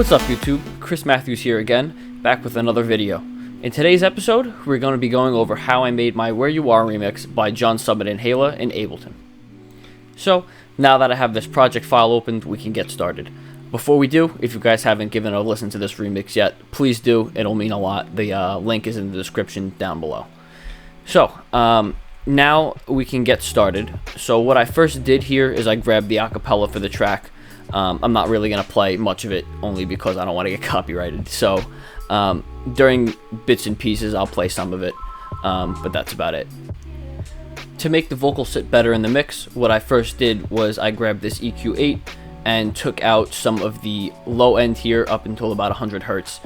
What's up YouTube? Chris Matthews here again, back with another video. In today's episode, we're going to be going over how I made my Where You Are remix by John Summit and Hayla in Ableton. So, now that I have this project file opened, we can get started. Before we do, if you guys haven't given a listen to this remix yet, please do, it'll mean a lot. The link is in the description down below. So, now we can get started. So what I first did here is I grabbed the acapella for the track. I'm not really going to play much of it, only because I don't want to get copyrighted. So during bits and pieces, I'll play some of it, but that's about it. To make the vocal sit better in the mix, what I first did was I grabbed this EQ8 and took out some of the low end here up until about 100 Hertz,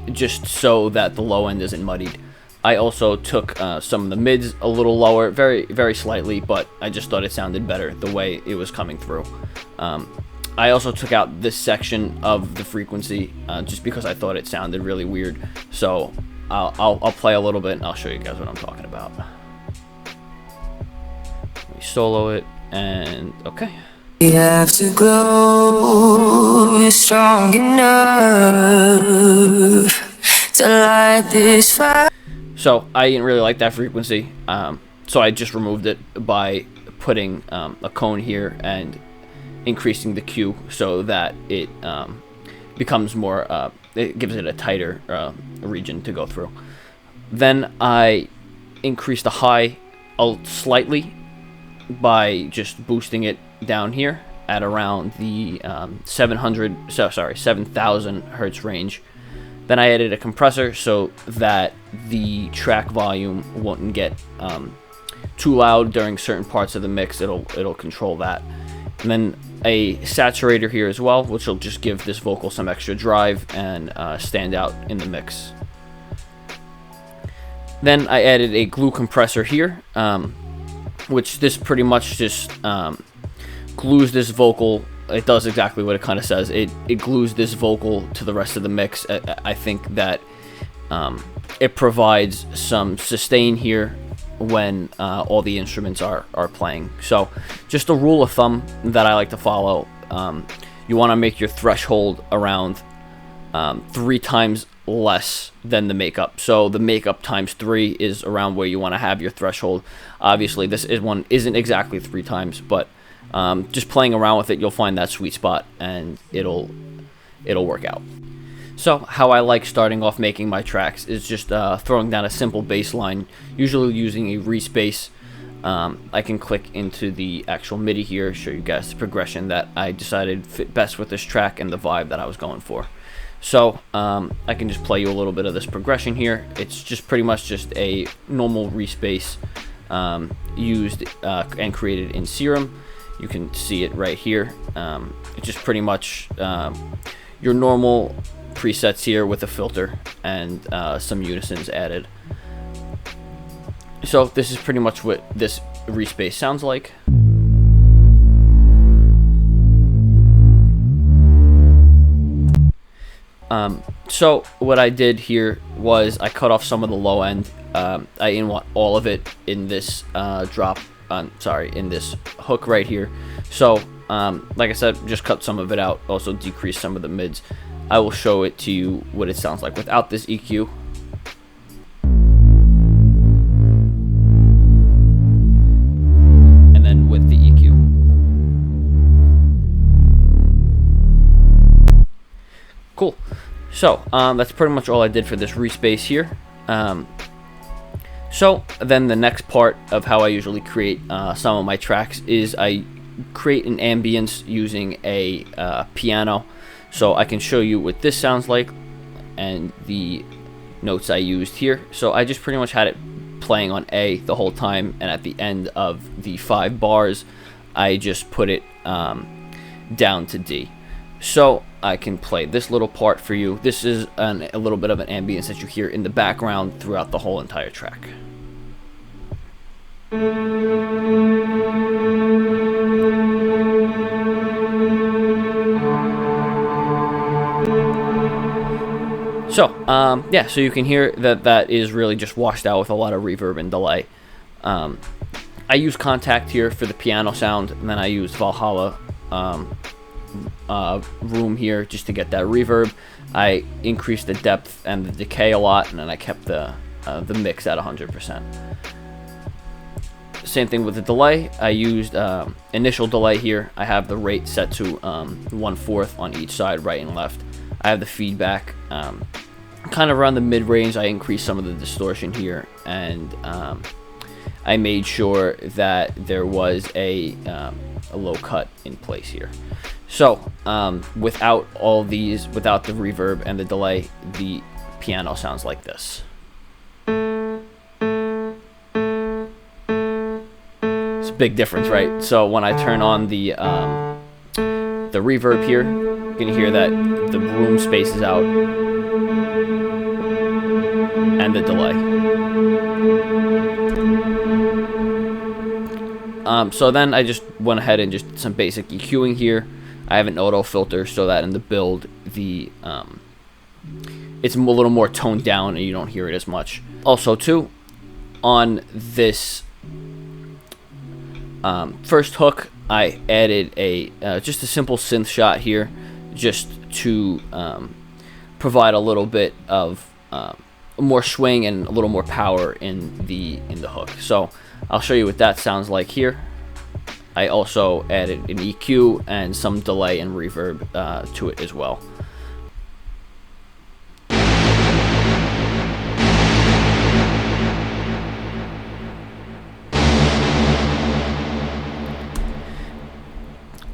just so that the low end isn't muddied. I also took some of the mids a little lower, very, very slightly, but I just thought it sounded better the way it was coming through. I also took out this section of the frequency just because I thought it sounded really weird. So I'll play a little bit and I'll show you guys what I'm talking about. Let me solo it and okay. You have to grow strong enough to light this fire. So I didn't really like that frequency, so I just removed it by putting a cone here and increasing the Q so that it becomes more, it gives it a tighter region to go through. Then I increased the high slightly by just boosting it down here at around the 7,000 Hertz range. Then I added a compressor so that the track volume won't get too loud during certain parts of the mix. It'll control that. And then a saturator here as well, which will just give this vocal some extra drive and stand out in the mix. Then I added a glue compressor here, which this pretty much just glues this vocal. It does exactly what it kind of says. It glues this vocal to the rest of the mix. I think that it provides some sustain here when all the instruments are playing. So just a rule of thumb that I like to follow, you want to make your threshold around 3 times less than the makeup. So the makeup times 3 is around where you want to have your threshold. Obviously this one isn't exactly 3 times, but just playing around with it, you'll find that sweet spot and it'll work out. So how I like starting off making my tracks is just throwing down a simple bass line, usually using a respace. I can click into the actual MIDI here, show you guys the progression that I decided fit best with this track and the vibe that I was going for. So I can just play you a little bit of this progression here. It's just pretty much just a normal respace used and created in Serum. You can see it right here. It's just pretty much your normal presets here with a filter and some unisons added. So this is pretty much what this respace sounds like. So what I did here was I cut off some of the low end. I didn't want all of it in this in this hook right here. So like I said, just cut some of it out, also decrease some of the mids. I will show it to you what it sounds like without this EQ. And then with the EQ. Cool. So that's pretty much all I did for this respace here. So then the next part of how I usually create some of my tracks is I create an ambience using a piano. So I can show you what this sounds like and the notes I used here. So I just pretty much had it playing on A the whole time, and at the end of the 5 bars I just put it down to D. So I can play this little part for you. This is a little bit of an ambience that you hear in the background throughout the whole entire track. So, yeah, so you can hear that is really just washed out with a lot of reverb and delay. I use Contact here for the piano sound, and then I use Valhalla room here just to get that reverb. I increased the depth and the decay a lot, and then I kept the mix at 100%. Same thing with the delay. I used initial delay here. I have the rate set to 1/4 on each side, right and left. I have the feedback kind of around the mid-range. I increased some of the distortion here, and I made sure that there was a low cut in place here. So without all these, without the reverb and the delay, the piano sounds like this. It's a big difference, right? So when I turn on the reverb here, you can hear that the room spaces out, and the delay. So then I just went ahead and just did some basic EQing here. I have an auto filter so that in the build it's a little more toned down and you don't hear it as much. Also too, on this first hook, I added just a simple synth shot here, just to provide a little bit of more swing and a little more power in the hook. So I'll show you what that sounds like here. I also added an EQ and some delay and reverb to it as well.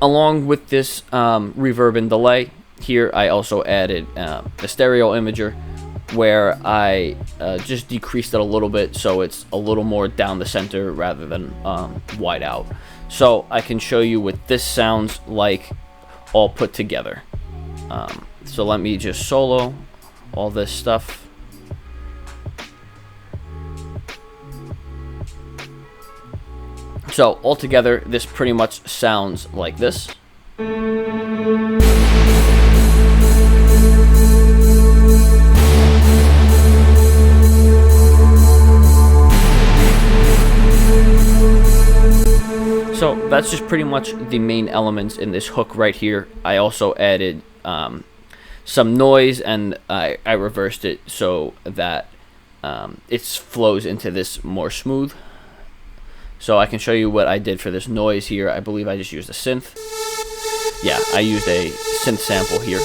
Along with this reverb and delay here, I also added a stereo imager, where I just decreased it a little bit so it's a little more down the center rather than wide out. So I can show you what this sounds like all put together. So let me just solo all this stuff. So altogether, this pretty much sounds like this. So that's just pretty much the main elements in this hook right here. I also added some noise, and I reversed it so that it flows into this more smooth. So I can show you what I did for this noise here. I believe I just used a synth. Yeah, I used a synth sample here.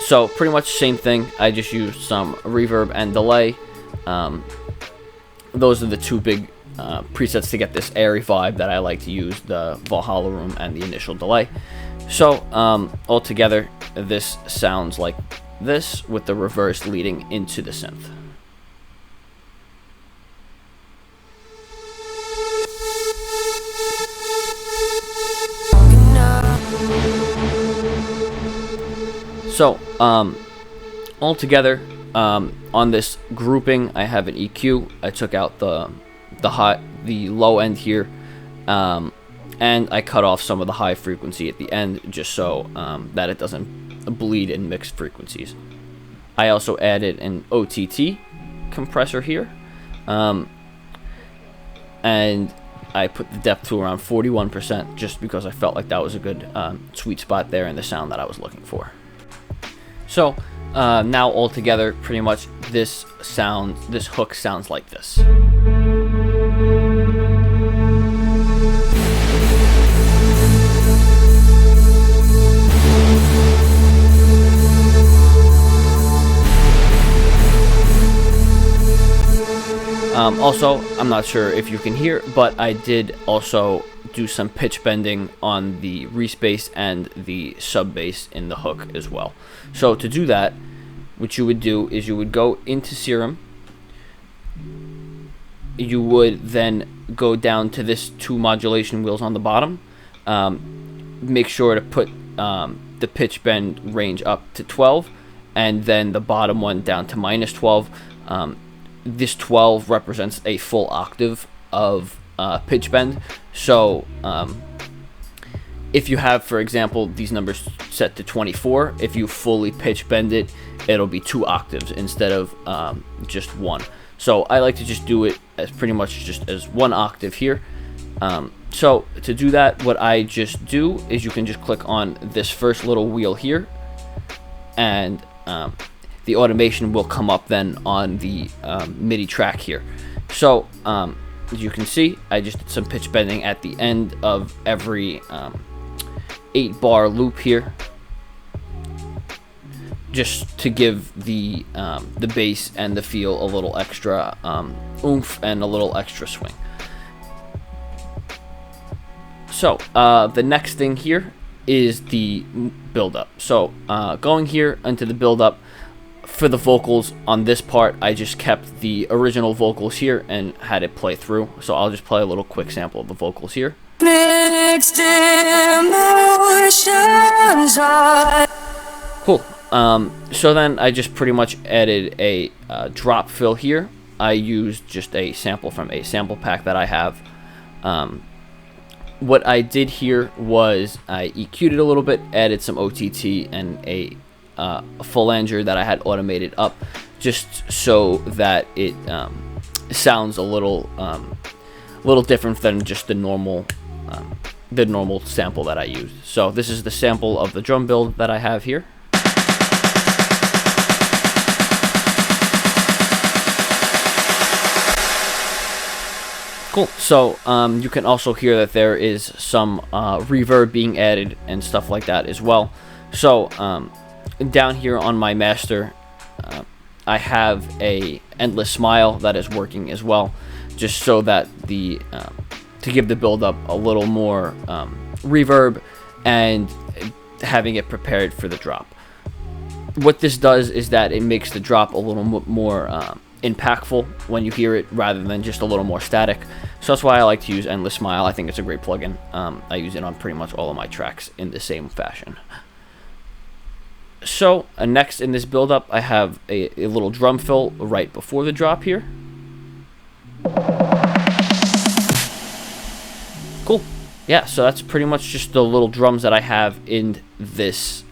So pretty much same thing. I just used some reverb and delay. Those are the two big presets to get this airy vibe that I like to use, the Valhalla room and the initial delay. So all together, this sounds like this with the reverse leading into the synth. So all together, on this grouping, I have an EQ. I took out the low end here, and I cut off some of the high frequency at the end, just so that it doesn't bleed in mixed frequencies. I also added an OTT compressor here, and I put the depth to around 41%, just because I felt like that was a good sweet spot there in the sound that I was looking for. So now all together, pretty much this hook sounds like this. Also, I'm not sure if you can hear, but I did also do some pitch bending on the respace and the sub bass in the hook as well. So to do that, what you would do is you would go into Serum. You would then go down to this 2 modulation wheels on the bottom. Make sure to put the pitch bend range up to 12, and then the bottom one down to -12. This 12 represents a full octave of pitch bend. So if you have, for example, these numbers set to 24, if you fully pitch bend it, it'll be 2 octaves instead of just 1. So I like to just do it as pretty much just as one octave here. So to do that, what I just do is you can just click on this first little wheel here, and the automation will come up then on the MIDI track here. So as you can see, I just did some pitch bending at the end of every 8-bar loop here, just to give the bass and the feel a little extra oomph and a little extra swing. So the next thing here is the build-up. So going here into the build-up, for the vocals on this part, I just kept the original vocals here and had it play through. So I'll just play a little quick sample of the vocals here. Mixed emotions are Cool. So then I just pretty much added a drop fill here. I used just a sample from a sample pack that I have. What I did here was I EQ'd it a little bit, added some OTT and a flanger that I had automated up, just so that it sounds a little different than just the normal sample that I used. So this is the sample of the drum build that I have here. Cool. So you can also hear that there is some reverb being added and stuff like that as well. So down here on my master, I have a endless smile that is working as well, just so that the to give the build up a little more reverb and having it prepared for the drop. What this does is that it makes the drop a little more impactful when you hear it, rather than just a little more static. So that's why I like to use Endless Smile. I think it's a great plugin. I use it on pretty much all of my tracks in the same fashion. So next in this build up, I have a little drum fill right before the drop here. Cool. Yeah, so that's pretty much just the little drums that I have in this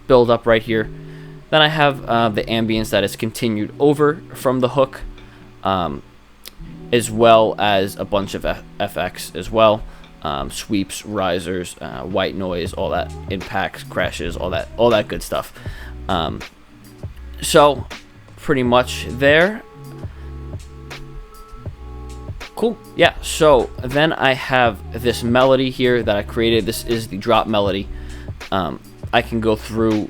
build up right here. Then I have the ambience that is continued over from the hook, as well as a bunch of FX as well, sweeps, risers, white noise, all that, impacts, crashes, all that good stuff. So pretty much there. Cool. Yeah. So then I have this melody here that I created. This is the drop melody. I can go through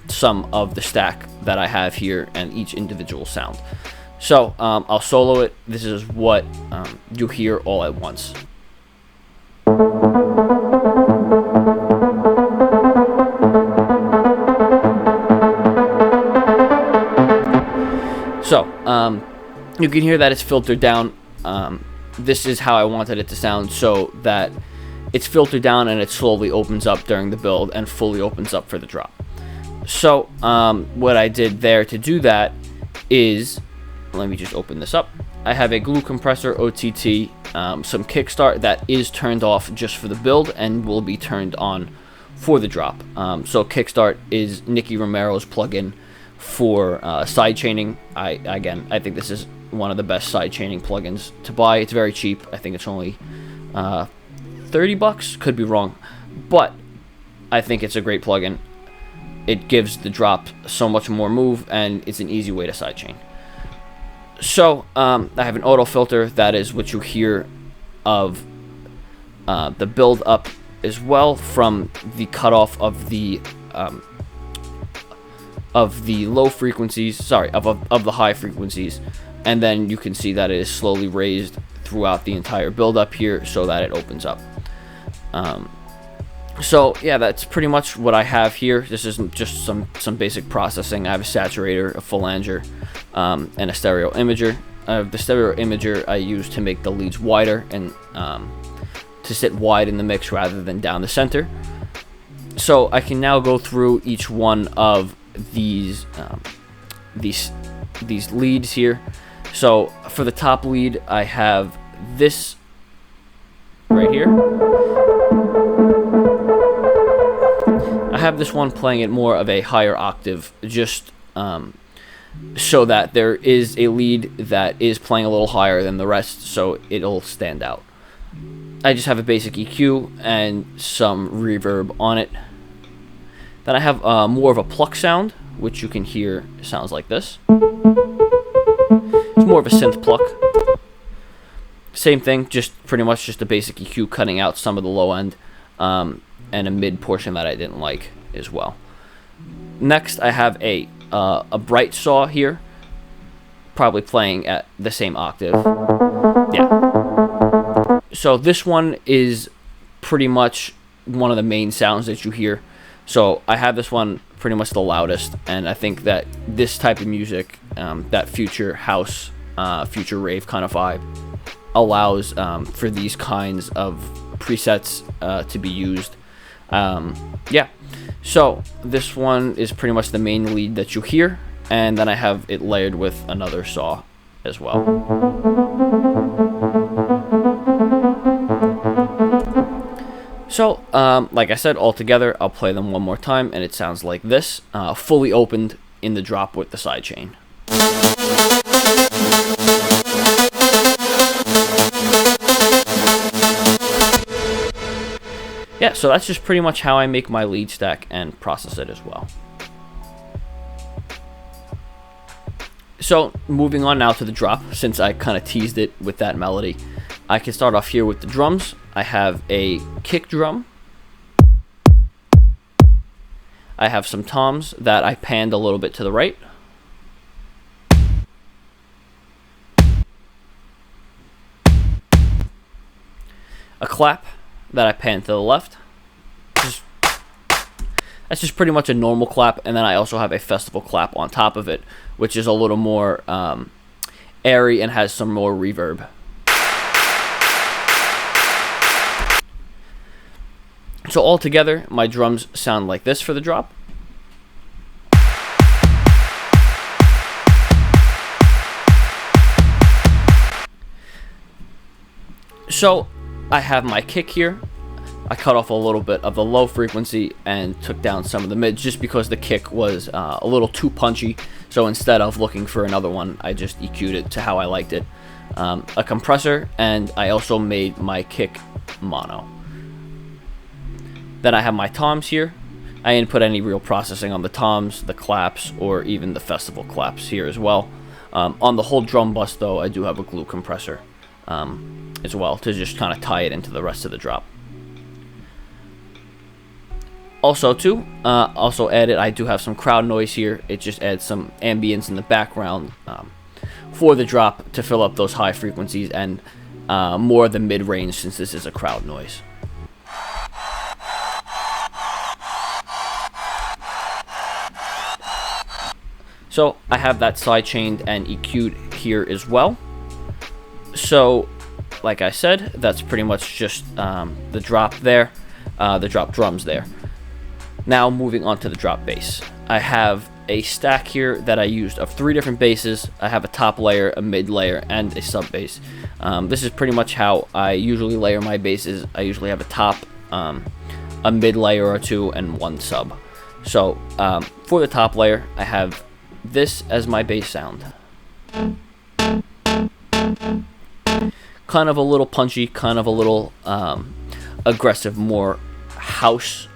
some of the stack that I have here and each individual sound. So I'll solo it. This is what you hear all at once. So you can hear that it's filtered down. This is how I wanted it to sound, so that it's filtered down and it slowly opens up during the build and fully opens up for the drop. So what I did there to do that is, let me just open this up. I have a glue compressor, OTT, some kickstart that is turned off just for the build and will be turned on for the drop. So kickstart is Nicky Romero's plugin for side chaining. I think this is one of the best side chaining plugins to buy. It's very cheap. I think it's only $30, could be wrong, but I think it's a great plugin. It gives the drop so much more move, and it's an easy way to sidechain. So I have an auto filter that is what you hear of the build up as well, from the cutoff of the low frequencies, of the high frequencies, and then you can see that it is slowly raised throughout the entire build up here so that it opens up. So yeah, that's pretty much what I have here. This is just some basic processing. I have a saturator, a flanger, and a stereo imager. The stereo imager I use to make the leads wider and to sit wide in the mix rather than down the center. So I can now go through each one of these leads here. So for the top lead, I have this right here. I have this one playing at more of a higher octave, just so that there is a lead that is playing a little higher than the rest, so it'll stand out. I just have a basic EQ and some reverb on it. Then I have more of a pluck sound, which you can hear sounds like this. It's more of a synth pluck. Same thing, just pretty much just a basic EQ cutting out some of the low end, and a mid portion that I didn't like as well. Next, I have a bright saw here, probably playing at the same octave. Yeah. So this one is pretty much one of the main sounds that you hear. So I have this one pretty much the loudest, and I think that this type of music, that future house, future rave kind of vibe, allows for these kinds of presets to be used. Yeah. So this one is pretty much the main lead that you hear, and then I have it layered with another saw as well. So, like I said, all together, I'll play them one more time, and it sounds like this, fully opened in the drop with the sidechain. Yeah, so that's just pretty much how I make my lead stack and process it as well. So, moving on now to the drop, since I kind of teased it with that melody, I can start off here with the drums. I have a kick drum. I have some toms that I panned a little bit to the right. A clap that I panned to the left. That's just pretty much a normal clap, and then I also have a festival clap on top of it, which is a little more airy and has some more reverb. So all together, my drums sound like this for the drop. So I have my kick here. I cut off a little bit of the low frequency and took down some of the mids just because the kick was a little too punchy. So instead of looking for another one, I just EQ'd it to how I liked it. A compressor, and I also made my kick mono. Then I have my toms here. I didn't put any real processing on the toms, the claps, or even the festival claps here as well. On the whole drum bus, though, I do have a glue compressor as well to just kind of tie it into the rest of the drop. Also, also added, I do have some crowd noise here. It just adds some ambience in the background for the drop to fill up those high frequencies and more of the mid-range, since this is a crowd noise. So I have that sidechained and EQ'd here as well. So, like I said, that's pretty much just the drop there, the drop drums there. Now moving on to the drop bass. I have a stack here that I used of 3 different basses. I have a top layer, a mid layer, and a sub bass. This is pretty much how I usually layer my basses. I usually have a top, a mid layer or 2, and 1 sub. So for the top layer, I have this as my bass sound. Kind of a little punchy, kind of a little aggressive, more house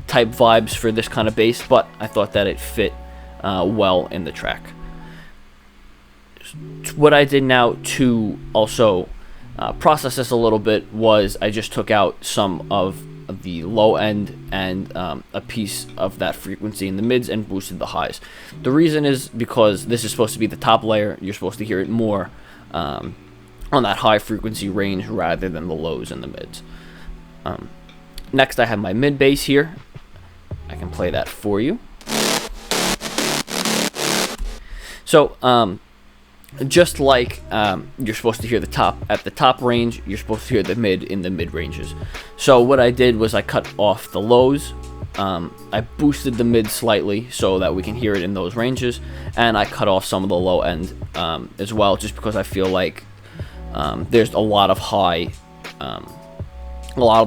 type vibes for this kind of bass, but I thought that it fit well in the track. What I did now to also process this a little bit was I just took out some of the low end and a piece of that frequency in the mids and boosted the highs. The reason is because this is supposed to be the top layer. You're supposed to hear it more on that high frequency range rather than the lows and the mids. Next, I have my mid bass here. I can play that for you. So just like you're supposed to hear the top at the top range, you're supposed to hear the mid in the mid ranges. So what I did was I cut off the lows, I boosted the mid slightly so that we can hear it in those ranges, and I cut off some of the low end as well, just because I feel like there's a lot of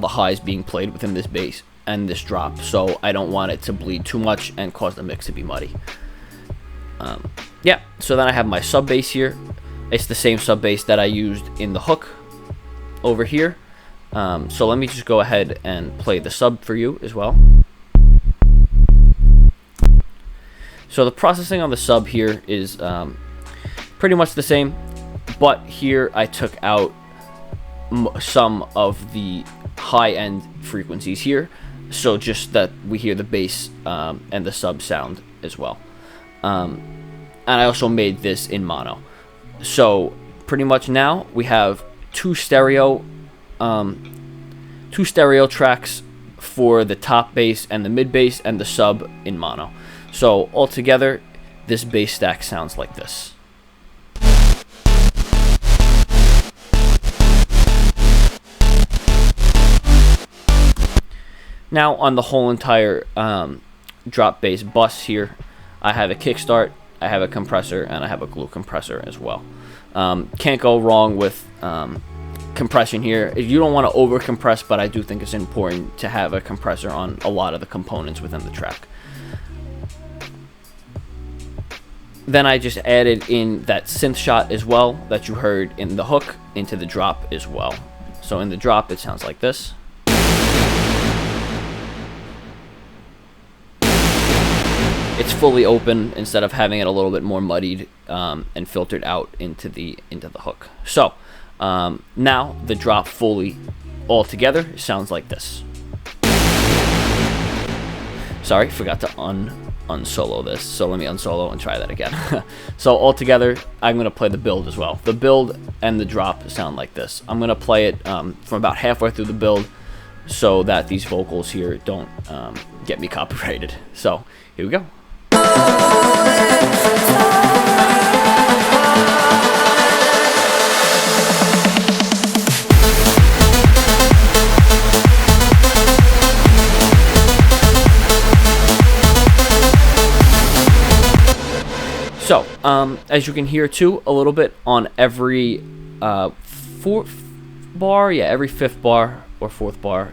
the highs being played within this bass and this drop, so I don't want it to bleed too much and cause the mix to be muddy. Yeah, so then I have my sub bass here. It's the same sub bass that I used in the hook over here. So let me just go ahead and play the sub for you as well. So the processing on the sub here is pretty much the same, but here I took out some of the high-end frequencies here, so just that we hear the bass and the sub sound as well. And I also made this in mono. So pretty much now we have two stereo tracks for the top bass and the mid bass, and the sub in mono. So altogether, this bass stack sounds like this. Now on the whole entire drop bass bus here, I have a kickstart, I have a compressor, and I have a glue compressor as well. Can't go wrong with compression here. You don't want to over compress, but I do think it's important to have a compressor on a lot of the components within the track. Then I just added in that synth shot as well that you heard in the hook into the drop as well. So in the drop it sounds like this. It's fully open instead of having it a little bit more muddied and filtered out into the hook. So now the drop fully all together sounds like this. Sorry, forgot to unsolo this, so let me unsolo and try that again. So all together, I'm going to play the build as well. The build and the drop sound like this. I'm going to play it from about halfway through the build so that these vocals here don't get me copyrighted. So here we go. So, as you can hear too, a little bit on every fourth bar, every fifth bar or fourth bar,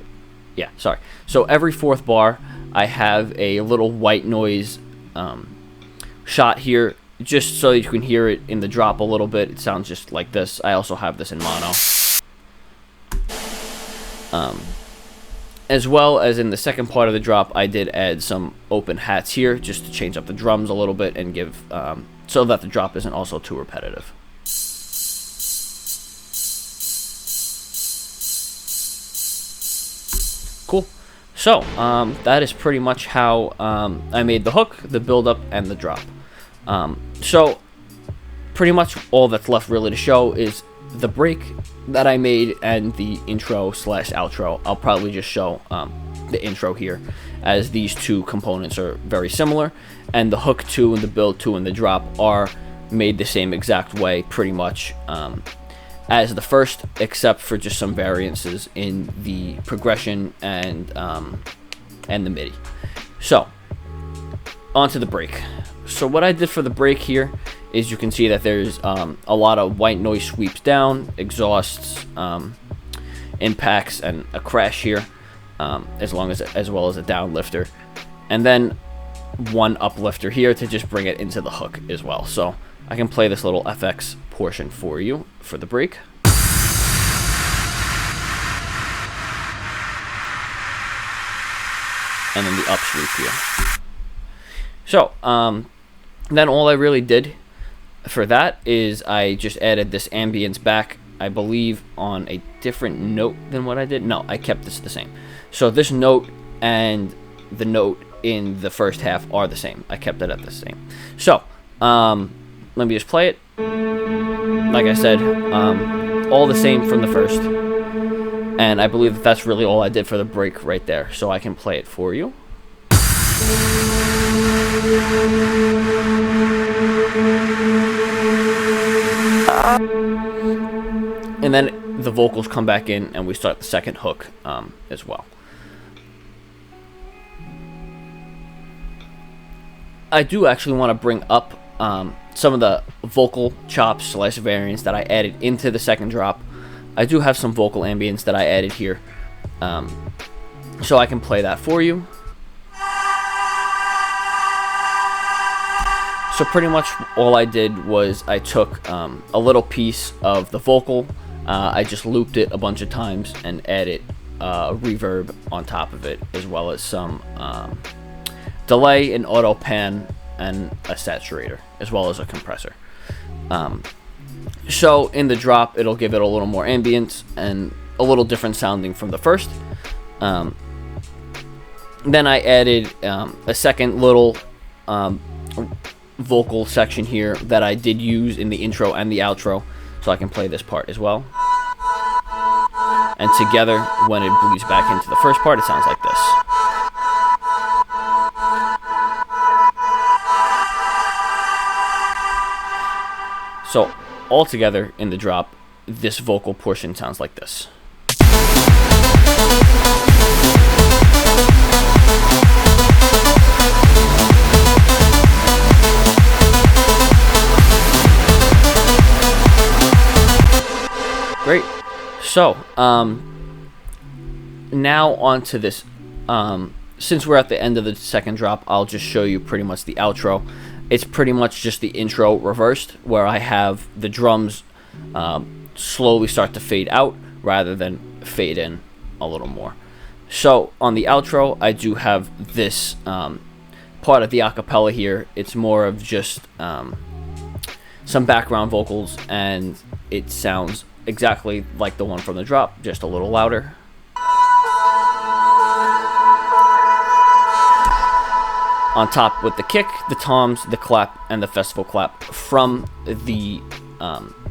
sorry. So every fourth bar, I have a little white noise shot here, just so you can hear it in the drop a little bit. It sounds just like this. I also have this in mono. As well as in the second part of the drop, I did add some open hats here just to change up the drums a little bit and give so that the drop isn't also too repetitive. Cool. So that is pretty much how I made the hook, the build-up, and the drop. So pretty much all that's left really to show is the break that I made and the intro slash outro. I'll probably just show the intro here, as these two components are very similar, and the hook 2 and the build 2 and the drop are made the same exact way pretty much as the first, except for just some variances in the progression and the MIDI. So onto the break. So what I did for the break here is you can see that there's a lot of white noise sweeps down, exhausts, impacts, and a crash here, as well as a downlifter, and then one uplifter here to just bring it into the hook as well. So I can play this little FX portion for you for the break. And then the up sweep here. So then all I really did for that is I just added this ambience back, I believe on a different note than what I did. No, I kept this the same. So this note and the note in the first half are the same. I kept it at the same. So let me just play it. Like I said, all the same from the first. And I believe that that's really all I did for the break right there. So I can play it for you. And then the vocals come back in and we start the second hook as well. I do actually want to bring up some of the vocal chops slash variants that I added into the second drop. I do have some vocal ambience that I added here, so I can play that for you. So pretty much all I did was I took a little piece of the vocal, I just looped it a bunch of times and added reverb on top of it, as well as some delay, an auto pan, and a saturator, as well as a compressor. So in the drop, it'll give it a little more ambience and a little different sounding from the first. Then I added a second little vocal section here that I did use in the intro and the outro, so I can play this part as well. And together, when it bleeds back into the first part, it sounds like this. So all together in the drop, this vocal portion sounds like this. Great. So, now onto this. Since we're at the end of the second drop, I'll just show you pretty much the outro. It's pretty much just the intro reversed, where I have the drums slowly start to fade out rather than fade in a little more. So on the outro, I do have this part of the acapella here. It's more of just some background vocals, and it sounds exactly like the one from the drop, just a little louder. On top with the kick, the toms, the clap, and the festival clap from the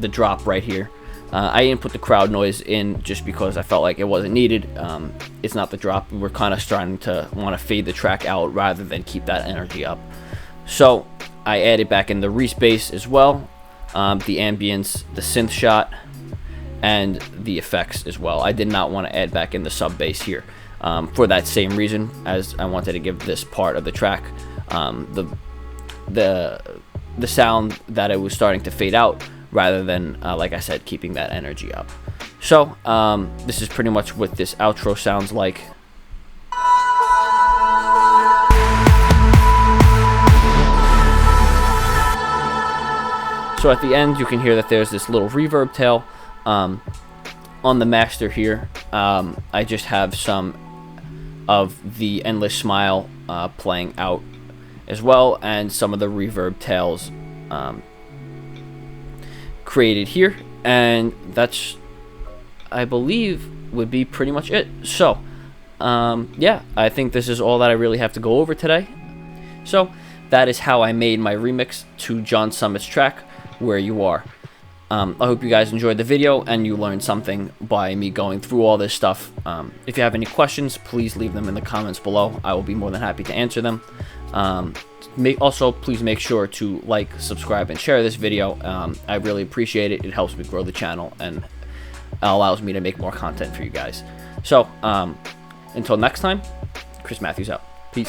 drop right here. I didn't put the crowd noise in just because I felt like it wasn't needed. It's not the drop. We're kind of starting to want to fade the track out rather than keep that energy up. So I added back in the respace as well, the ambience, the synth shot, and the effects as well. I did not want to add back in the sub bass here for that same reason, as I wanted to give this part of the track the sound that it was starting to fade out, rather than like I said, keeping that energy up. So this is pretty much what this outro sounds like. So at the end, you can hear that there's this little reverb tail. On the master here, I just have some of the Endless Smile playing out as well, and some of the reverb tails created here, and that's, I believe, would be pretty much it. So yeah, I think this is all that I really have to go over today. So that is how I made my remix to John Summit's track, Where You Are. I hope you guys enjoyed the video and you learned something by me going through all this stuff. If you have any questions, please leave them in the comments below. I will be more than happy to answer them. Also, please make sure to like, subscribe, and share this video. I really appreciate it. It helps me grow the channel and allows me to make more content for you guys. So, until next time, Chris Matthews out. Peace.